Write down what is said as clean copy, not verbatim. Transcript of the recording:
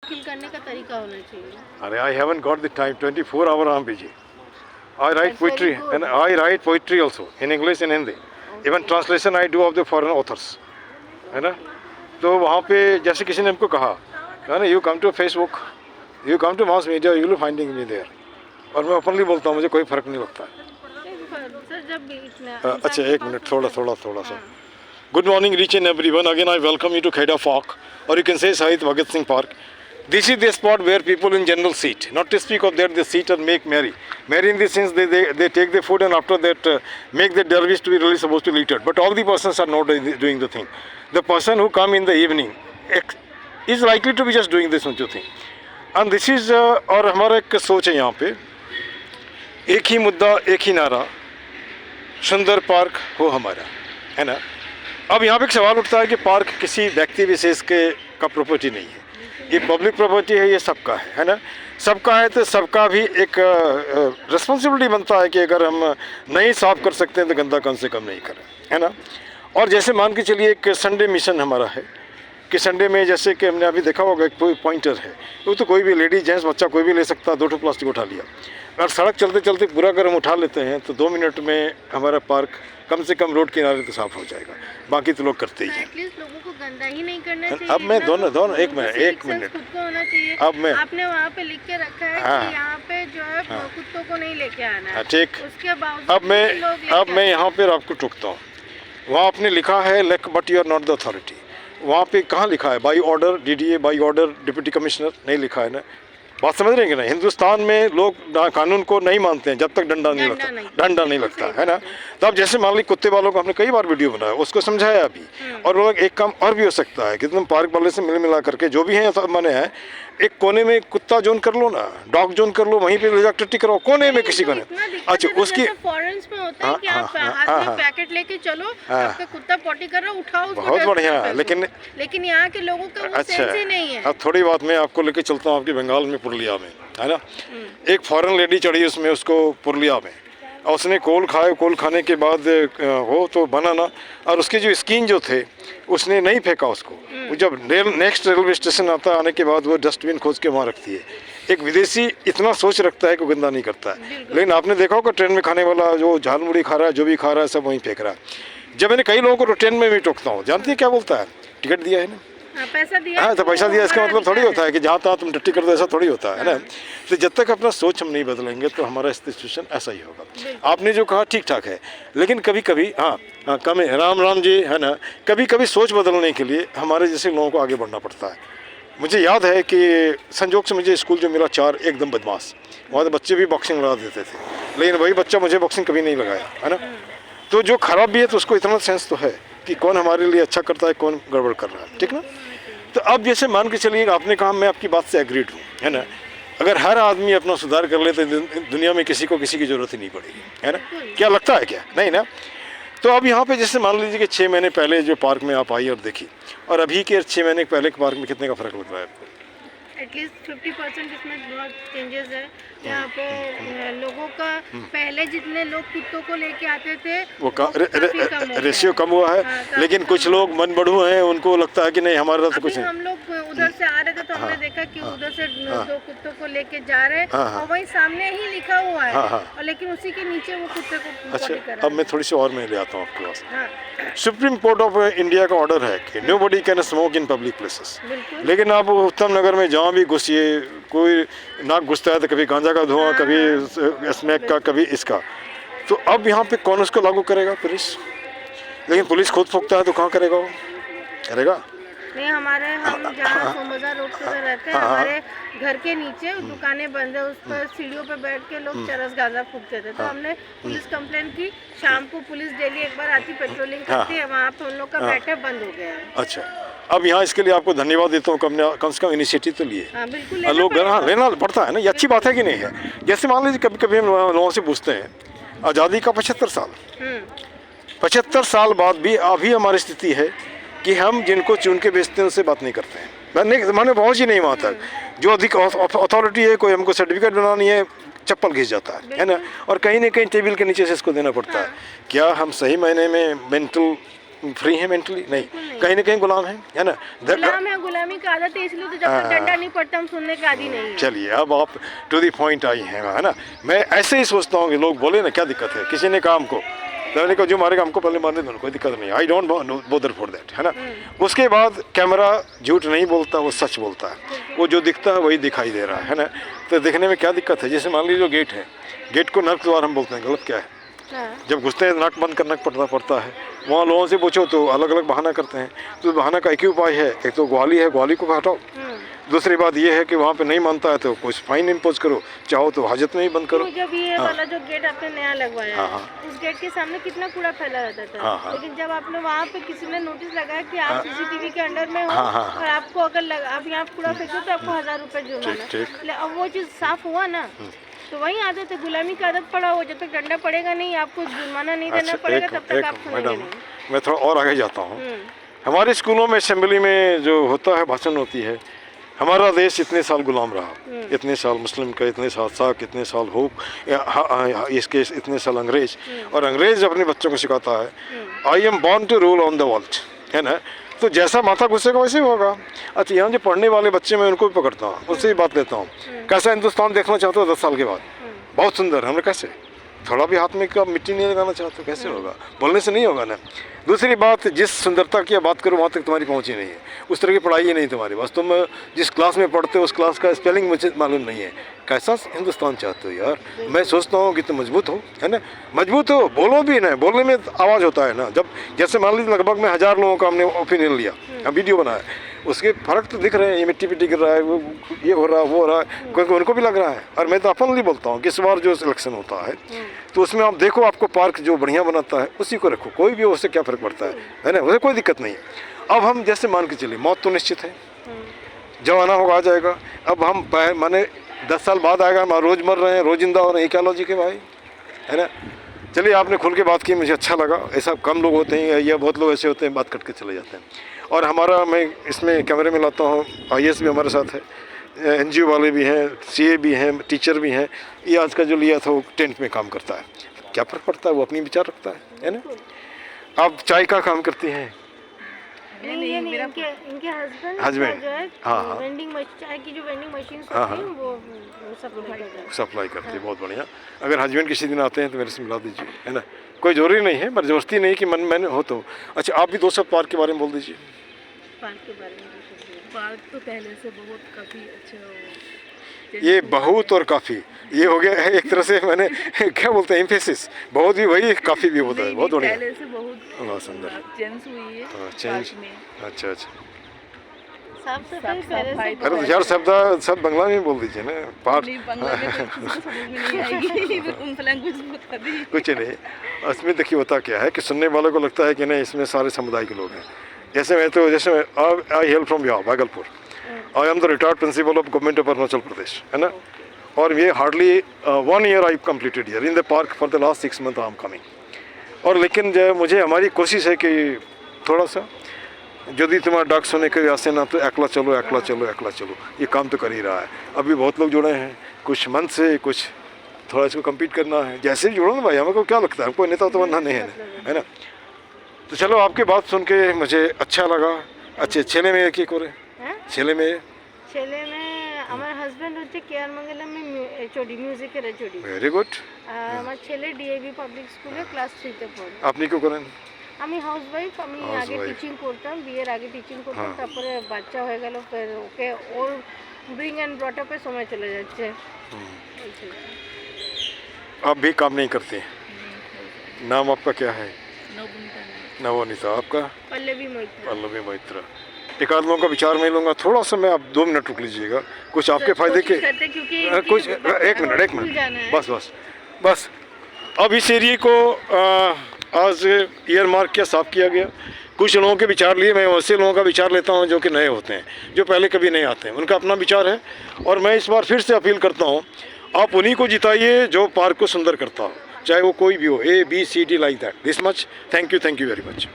Feel करने का तरीका होना चाहिए। अरे I haven't got the time. 24 hour I'm busy. I write That's very poetry good. and I write poetry also in English and Hindi. Even translation I do of the foreign authors. है ना? तो वहाँ पे जैसे किसी ने हमको कहा ना you come to Facebook, you come to mass media, you will finding me there. और मैं ओपनली बोलता हूँ मुझे कोई फर्क नहीं लगता है। सर जब इतना अच्छा एक मिनट थोड़ा सा Good morning each and everyone. Again I welcome you to Kheda Park or you can say Shahid Bhagat Singh Park. This is the spot where people in general sit. Not to speak of that they sit and make merry. Merry in the sense they take the food and after that make the dervish to be really supposed to littered. But all the persons are not doing the thing. The person who come in the evening is likely to be just doing this thing. And this is और हमारा एक सोच है यहाँ पे एक ही मुद्दा एक ही नारा सुंदर पार्क हो हमारा है ना। अब यहाँ पे एक सवाल उठता है कि पार्क किसी व्यक्ति विशेष के का प्रॉपर्टी नहीं है, ये पब्लिक प्रॉपर्टी है, ये सबका है ना। सबका है तो सबका भी एक रिस्पॉन्सिबिलिटी बनता है कि अगर हम नहीं साफ कर सकते हैं तो गंदा कम से कम नहीं करें, है ना। और जैसे मान के चलिए एक संडे मिशन हमारा है कि संडे में जैसे कि हमने अभी देखा होगा एक कोई पॉइंटर है, वो तो कोई भी लेडी जेंट्स बच्चा कोई भी ले सकता है, 2 ठो प्लास्टिक उठा लिया। अगर सड़क चलते चलते पूरा अगर हम उठा लेते हैं तो 2 मिनट में हमारा पार्क कम से कम रोड किनारे तो साफ हो जाएगा, बाकी तो लोग करते ही हैं। एटलीस्ट लोगों को गंदा ही नहीं करना चाहिए। अब मैं दोनों एक मिनट खुद को होना चाहिए। अब मैं आपने वहाँ पे लिख के रखा है कि यहाँ पे जो है कुत्तों को नहीं लेके आना है। ठीक। उसके बावजूद अब मैं यहाँ पर आपको टोकता हूँ। वहाँ आपने लिखा है lake but you are not the authority. वहाँ पे कहाँ लिखा है by order DDA, by order deputy commissioner, नहीं लिखा है ना। बात समझ रहे हैं कि नहीं। हिंदुस्तान में लोग कानून को नहीं मानते हैं जब तक डंडा नहीं लगता है ना। तो अब जैसे मान ली कुत्ते वालों को हमने कई बार वीडियो बनाया, उसको समझाया अभी। और लोग एक काम और भी हो सकता है कि तुम पार्क वाले से मिला करके जो भी है सब माने हैं एक कोने में कुत्ता जोन कर लो ना, डॉग जोन कर लो, वहीं पे ले जा टट्टी कराओ कोने में किसी को नहीं। अच्छा उसकी फॉरेन्स में होता है कि आप हाथ में पैकेट लेके चलो, आपका कुत्ता पॉटी कर रहा है, उठाओ, बहुत बढ़िया। लेकिन यहाँ के लोगों का वो सेंस ही नहीं है। अब थोड़ी बात मैं आपको लेके चलता हूँ आपके बंगाल में पुरुलिया में, है ना। एक फॉरेन लेडी चढ़ी उसमें, उसको पुरुलिया में, और उसने कोल खाए, कोल खाने के बाद हो तो बनाना, और उसके जो स्किन जो थे उसने नहीं फेंका उसको। वो जब नेक्स्ट रेलवे स्टेशन आता है आने के बाद वो डस्टबिन खोज के वहाँ रखती है। एक विदेशी इतना सोच रखता है कि गंदा नहीं करता है, लेकिन आपने देखा होगा ट्रेन में खाने वाला जो झाल मुड़ी खा रहा है, जो भी खा रहा है, सब वहीं फेंक रहा है। जब मैंने कई लोगों को तो ट्रेन में भी टोकता हूँ, जानती है क्या बोलता है? टिकट दिया है ना, पैसा दिया। हाँ तो पैसा दिया, इसका मतलब थोड़ी होता है कि जहाँ तहाँ तुम टट्टी कर दो, ऐसा थोड़ी होता है ना। तो जब तक अपना सोच हम नहीं बदलेंगे तो हमारा सिचुएशन ऐसा ही होगा। आपने जो कहा ठीक ठाक है, लेकिन कभी कभी कम है, राम जी, है ना। कभी कभी सोच बदलने के लिए हमारे जैसे लोगों को आगे बढ़ना पड़ता है। मुझे याद है कि संजोग से मुझे स्कूल जो मिला 4 एकदम बदमाश, वहाँ तो बच्चे भी बॉक्सिंग लगा देते थे, लेकिन वही बच्चा मुझे बॉक्सिंग कभी नहीं लगाया, है ना। तो जो खराब भी है तो उसको इतना सेंस तो है कि कौन हमारे लिए अच्छा करता है, कौन गड़बड़ कर रहा है, ठीक ना। तो अब जैसे मान के चलिए आपने कहा, मैं आपकी बात से एग्रीड हूँ, है ना। अगर हर आदमी अपना सुधार कर ले तो दुनिया में किसी को किसी की ज़रूरत ही नहीं पड़ेगी, है ना। क्या लगता है? क्या नहीं ना। तो अब यहाँ पे जैसे मान लीजिए कि 6 महीने पहले जो पार्क में आप आई और देखी, और अभी के 6 महीने पहले के पार्क में कितने का फ़र्क लग रहा है आपको? एटलीस्ट 50% इसमें बहुत चेंजेस है। यहाँ पे लोगों का पहले जितने लोग कुत्तों को लेके आते थे वो रेशियो कम हुआ है। लेकिन कुछ लोग मन बढ़ू हैं, उनको लगता है कि नहीं हमारा तो कुछ नहीं। हम लोग उधर से आ रहे थे तो हमने देखा कि उधर से 2 कुत्तों को लेके जा रहे हैं और वहीं सामने ही लिखा हुआ है, और लेकिन उसी के नीचे वो कुत्ते को। अच्छा अब मैं थोड़ी सी और मैं ले आता हूँ आपके पास। सुप्रीम कोर्ट ऑफ इंडिया का ऑर्डर है कि nobody can smoke in public places, लेकिन आप उत्तम नगर में जहाँ भी घुसिए, कोई नाक घुसता है तो कभी गांजा का धुआं, कभी स्मैक का, कभी इसका। तो अब यहाँ पे कौन उसको लागू करेगा? पुलिस। लेकिन पुलिस खुद फूकता है तो कहाँ करेगा वो? करेगा नहीं। हम जहाँ सोमबाजार रोड पे रहते हैं, हमारे घर के नीचे दुकानें बंद है, उस पर सीढ़ियों पे बैठ के लोग चरस गांजा फूकते थे। तो हमने पुलिस कंप्लेंट की। शाम को पुलिस डेली एक बार आती, पेट्रोलिंग करती है, वहाँ पे उन लोग का बैठक बंद हो गया है। अच्छा अब यहाँ इसके लिए आपको धन्यवाद देता हूँ, कम से कम इनिशिएटिव तो लिए। बिल्कुल लोग लेना पड़ता है ना, ये अच्छी बात है कि नहीं है। जैसे मान लीजिए कभी कभी हम लोगों से पूछते हैं आज़ादी का 75 साल, 75 साल बाद भी अभी हमारी स्थिति है कि हम जिनको चुन के बेचते हैं उससे बात नहीं करते हैं। मैंने पहुँच ही नहीं वहाँ तक। जो अधिक अथॉरिटी है, कोई हमको सर्टिफिकेट बनानी है, चप्पल घिस जाता है ना, और कहीं ना कहीं टेबल के नीचे से इसको देना पड़ता है। क्या हम सही मायने में मेंटल फ्री हैं मेंटली? नहीं, कहीं ना कहीं गुलाम हैं, है ना। गुलाम है, गुलामी की आदत है, इसलिए तो जब तक डंडा नहीं पड़ता हम सुनने के आदी नहीं है। चलिए अब आप टू द पॉइंट आई हैं, है ना। मैं ऐसे ही सोचता हूँ कि लोग बोले ना क्या दिक्कत है, किसी ने कहा हमको, मैंने कहा जो मारेगा हमको पहले मारने दो, कोई दिक्कत नहीं, I don't bother for that, है ना। उसके बाद कैमरा झूठ नहीं बोलता, वो सच बोलता है, वो जो दिखता है वही दिखाई दे रहा है ना। तो दिखने में क्या दिक्कत है, जैसे मान लीजिए जो गेट है, गेट को नर्क द्वार हम बोलते हैं, गलत क्या है? जब घुसते हैं नाक बंद करना पड़ता है। वहाँ लोगों से पूछो तो अलग अलग बहाना करते हैं। तो बहाना का एक ही उपाय है, एक तो ग्वाली है, ग्वाली को हटाओ। दूसरी बात ये है कि वहाँ पे नहीं मानता है तो कुछ फाइन इम्पोज करो, चाहो तो हाजत में ही बंद करो। तो जब ये वाला जो गेट आपने नया लगवाया है, उस गेट के सामने कितना कूड़ा फैला रहता था, लेकिन जब आपने वहाँ पे किसी ने नोटिस लगाया कि आप सीसीटीवी के अंडर में हो और आपको अगर आप यहाँ कूड़ा फेंको तो आपको 1000 रुपए जुर्माना, अब वो चीज़ साफ हुआ ना। तो वही आदत है, गुलामी की आदत पड़ा हो, जब तक डंडा पड़ेगा नहीं, आपको जुर्माना नहीं देना पड़ेगा, तब तक आप सुनेंगे नहीं। मैं थोड़ा और आगे जाता हूँ। हमारे स्कूलों में असेंबली में जो होता है, भाषण होती है, हमारा देश इतने साल गुलाम रहा, इतने साल मुस्लिम का, इतने साल साक, इतने साल हुक, इसके इतने साल अंग्रेज, और अंग्रेज अपने बच्चों को सिखाता है I am born to rule on the world, है ना। तो जैसा माथा घुसेगा वैसे ही होगा। अच्छा, यहाँ जो पढ़ने वाले बच्चे मैं उनको भी पकड़ता हूँ, उनसे भी बात लेता हूँ, कैसा हिंदुस्तान देखना चाहते हो 10 साल के बाद? बहुत सुंदर। हमने कैसे, थोड़ा भी हाथ में का मिट्टी नहीं लगाना चाहते हो, कैसे होगा? बोलने से नहीं होगा ना। दूसरी बात, जिस सुंदरता की बात करो वहाँ तक तुम्हारी पहुँची नहीं है, उस तरह की पढ़ाई ही नहीं तुम्हारी पास। तुम जिस क्लास में पढ़ते हो उस क्लास का स्पेलिंग मुझे मालूम नहीं है। कैसा हिंदुस्तान चाहते हो यार? मैं सोचता हूँ कि तुम मजबूत हो, है ना, मजबूत हो, बोलो भी ना, बोलने में आवाज़ होता है ना। जब जैसे मान लीजिए लगभग में 1000 लोगों का हमने ओपिनियन लिया, हम वीडियो बनाया, उसके फ़र्क तो दिख रहे हैं, ये मिट्टी गिर रहा है, वो ये हो रहा है, वो हो रहा है, क्योंकि उनको भी लग रहा है। और मैं तो अपनली बोलता हूँ कि इस बार जो सिलेक्शन होता है तो उसमें आप देखो, आपको पार्क जो बढ़िया बनाता है उसी को रखो, कोई भी हो, उससे क्या फ़र्क पड़ता है ना, उसे कोई दिक्कत नहीं है। अब हम जैसे मान के चलिए, मौत तो निश्चित है, जब आना होगा आ जाएगा। अब हम माने 10 साल बाद आएगा, हम रोज़ मर रहे हैं, रोज़ जिंदा हो रहे हैं, क्या लॉजिक है भाई, है ना। चलिए, आपने खुल के बात की, मुझे अच्छा लगा। ऐसा कम लोग होते हैं या बहुत लोग ऐसे होते हैं, बात कट के चले जाते हैं। और हमारा, मैं इसमें कैमरे में लाता हूँ, IAS भी हमारे साथ है, NGO वाले भी हैं, CA भी हैं, टीचर भी हैं। ये आज का जो लिया था वो टेंट में काम करता है, क्या फ़र्क पड़ता है, वो अपनी विचार रखता है ना। आप चाय का काम करती हैं? नहीं, इनके हस्बैंड जो है, वेंडिंग चाय की जो वेंडिंग मशीन होती है वो सप्लाई करती है। बहुत बढ़िया। अगर हस्बैंड किसी दिन आते हैं तो मेरे से मिला दीजिए, है ना। कोई जरूरी नहीं है, पर ज़बरदस्ती नहीं कि मन मैंने हो तो। अच्छा, आप भी 2 शब्द पार्क के बारे में बोल दीजिए। पार्क के बारे में पार्क तो पहले से बहुत काफ़ी अच्छा, ये बहुत और काफ़ी, ये हो गया है एक तरह से, मैंने क्या बोलते हैं, एम्फेसिस, बहुत भी वही, काफ़ी भी होता है। बहुत बढ़िया, पहले से बहुत सुंदर चेंज हुई है चेंज। में। अच्छा, साफ सफाई पहले से अरे तो यार सब बंगला में बोल दीजिए ना, पार्ट बांग्ला में तो किसी को समझ में नहीं आएगी, उन लैंग्वेज बता दी। कुछ नहीं। इसमें देखिए होता क्या है कि सुनने वालों को लगता है कि नहीं, इसमें सारे समुदाय के लोग हैं। जैसे आई हेल फ्रॉम यहाँ Bhagalpur, I am the retired principal of government of Arunachal Pradesh, है ना। और ये hardly 1 year I completed year in the park for the last 6 months I am coming. और लेकिन जो मुझे, हमारी कोशिश है कि थोड़ा सा, यदि तुम्हारा डाक सुने के आसे ना तो एकला चलो, एकला चलो, एकला चलो, ये काम तो कर ही रहा है। अभी बहुत लोग जुड़े हैं, कुछ मन से, कुछ थोड़ा इसको कम्पीट करना है। जैसे भी जुड़ो ना भाई, हमको क्या लगता है, हमको नेता तो बनना नहीं है ना। तो चलो, आपकी बात सुन के मुझे अच्छा लगा। अच्छे ছেলে মেয়ে কি করে? ছেলে মেয়ে আমার হাজবেন্ড হচ্ছে কেয়ার মঙ্গলম HOD মিউজিকের HOD। Very good. আর আমার ছেলে DAV পাবলিক স্কুলে ক্লাস 3 তে পড়ে। আপনি কি করেন? আমি হাউসওয়াইফ। আমি আগে টিচিং করতাম, বিয়ের আগে টিচিং করতাম, তারপরে বাচ্চা হয়ে গেল, ফের ওকে ওর ব্রিং এন্ড ব্রট আপে সময় চলে যাচ্ছে। आप भी काम नहीं करते? नाम आपका क्या है? नवनीता। आपका? पल्लवी मैत्रा। एक आध लोगों का विचार मैं लूँगा, थोड़ा सा मैं, आप 2 मिनट रुक लीजिएगा, कुछ आपके फ़ायदे के, कुछ 1 मिनट बस। अब इस एरिए को आज ईयर मार्क किया, साफ किया गया। कुछ लोगों के विचार लिए, मैं वैसे लोगों का विचार लेता हूं जो कि नए होते हैं, जो पहले कभी नहीं आते हैं, उनका अपना विचार है। और मैं इस बार फिर से अपील करता हूं, आप उन्हीं को जिताइए जो पार्क को सुंदर करता हो, चाहे वो कोई भी हो, A B C D like that. This much. Thank you very much.